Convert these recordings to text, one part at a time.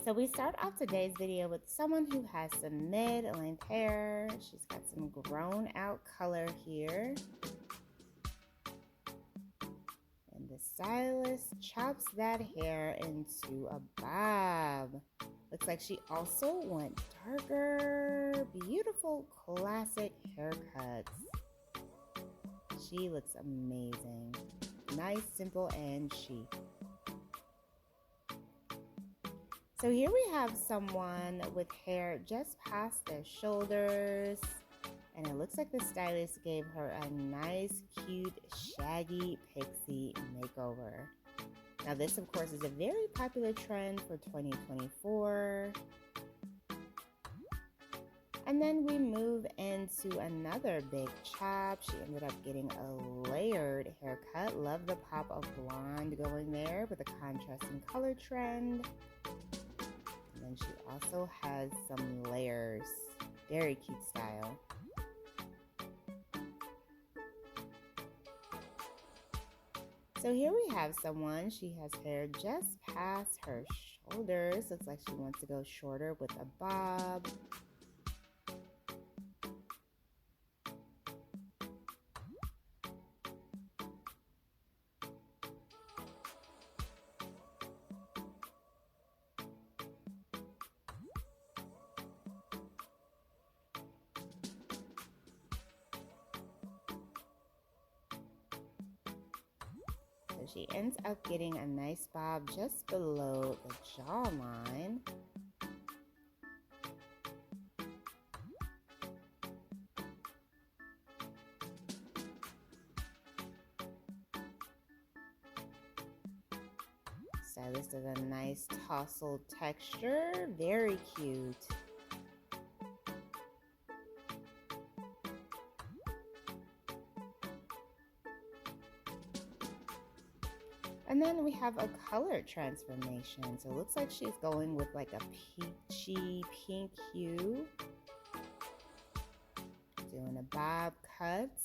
So we start off today's video with someone who has some mid-length hair. She's got some grown out color here. And the stylist chops that hair into a bob. Looks like she also went darker. Beautiful classic haircuts. She looks amazing. Nice, simple, and chic. So here we have someone with hair just past their shoulders, and it looks like the stylist gave her a nice, cute, shaggy pixie makeover. Now this, of course, is a very popular trend for 2024. And then we move into another big chop. She ended up getting a layered haircut. Love the pop of blonde going there with a contrasting color trend. And she also has some layers. Very cute style. So here we have someone. She has hair just past her shoulders. Looks like she wants to go shorter with a bob. So she ends up getting a nice bob just below the jawline. Stylist does a nice tousled texture, very cute. And then we have a color transformation. So it looks like she's going with like a peachy pink hue. Doing a bob cuts.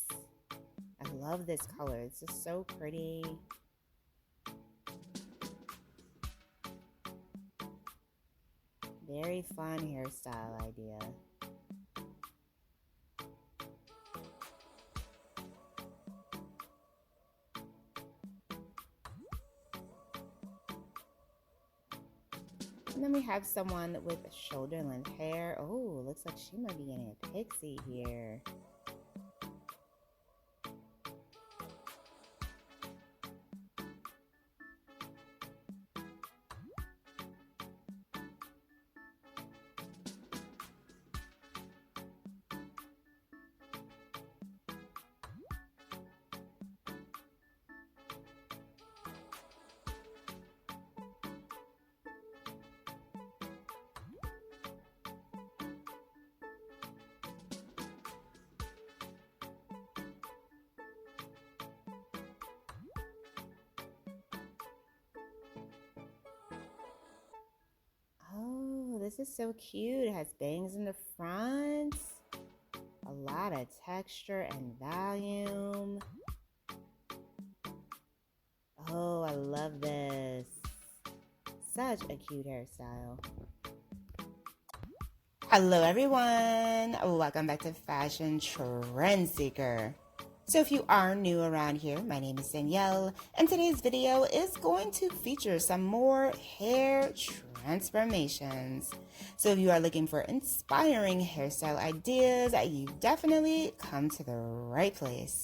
I love this color. It's just so pretty. Very fun hairstyle idea. And then we have someone with shoulder length hair. Oh, looks like she might be getting a pixie here. This is so cute. It has bangs in the front, a lot of texture and volume. Oh, I love this. Such a cute hairstyle. Hello everyone, welcome back to Fashion Trend Seeker. So if you are new around here, my name is Danielle, and today's video is going to feature some more hair transformations. So if you are looking for inspiring hairstyle ideas, you've definitely come to the right place.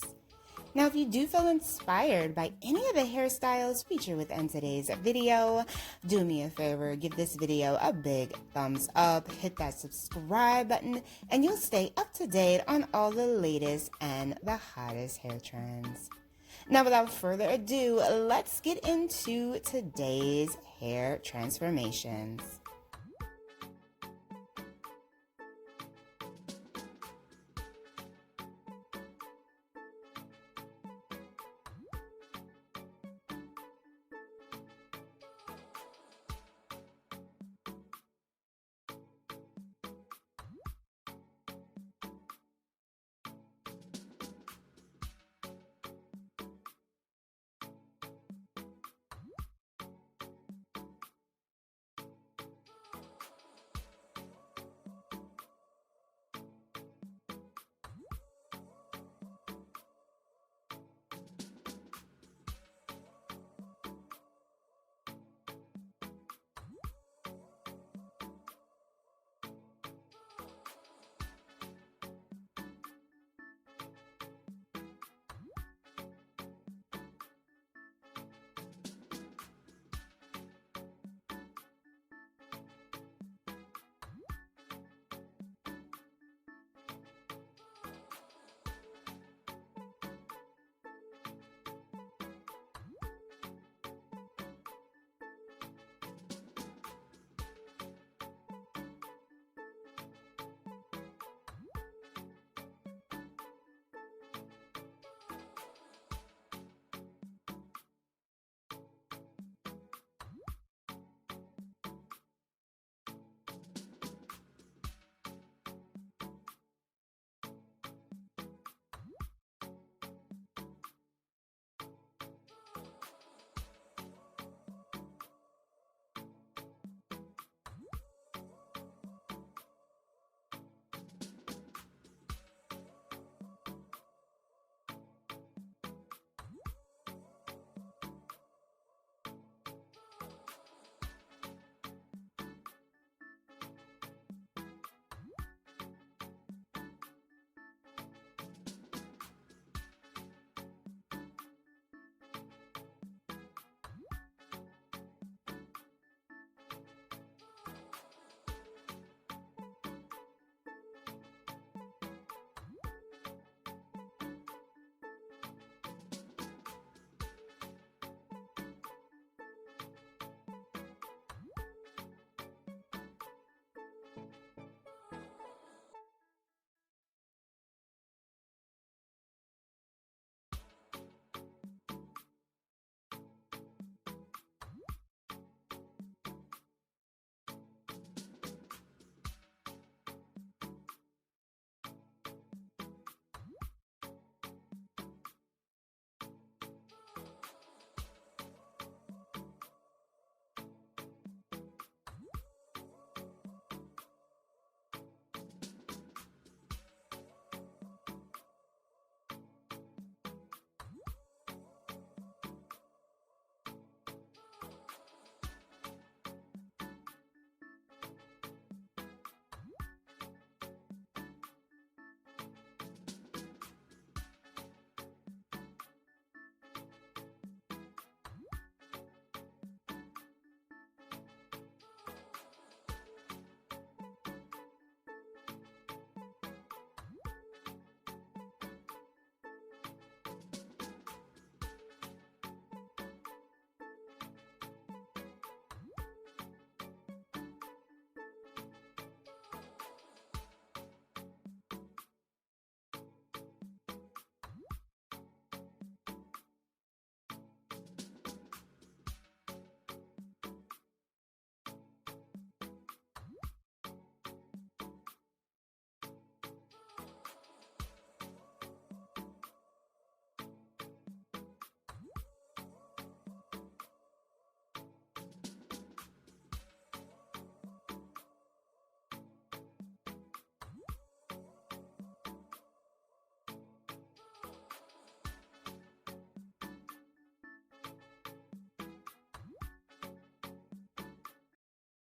Now, if you do feel inspired by any of the hairstyles featured within today's video, do me a favor, give this video a big thumbs up, hit that subscribe button, and you'll stay up to date on all the latest and the hottest hair trends. Now, without further ado, let's get into today's hair transformations.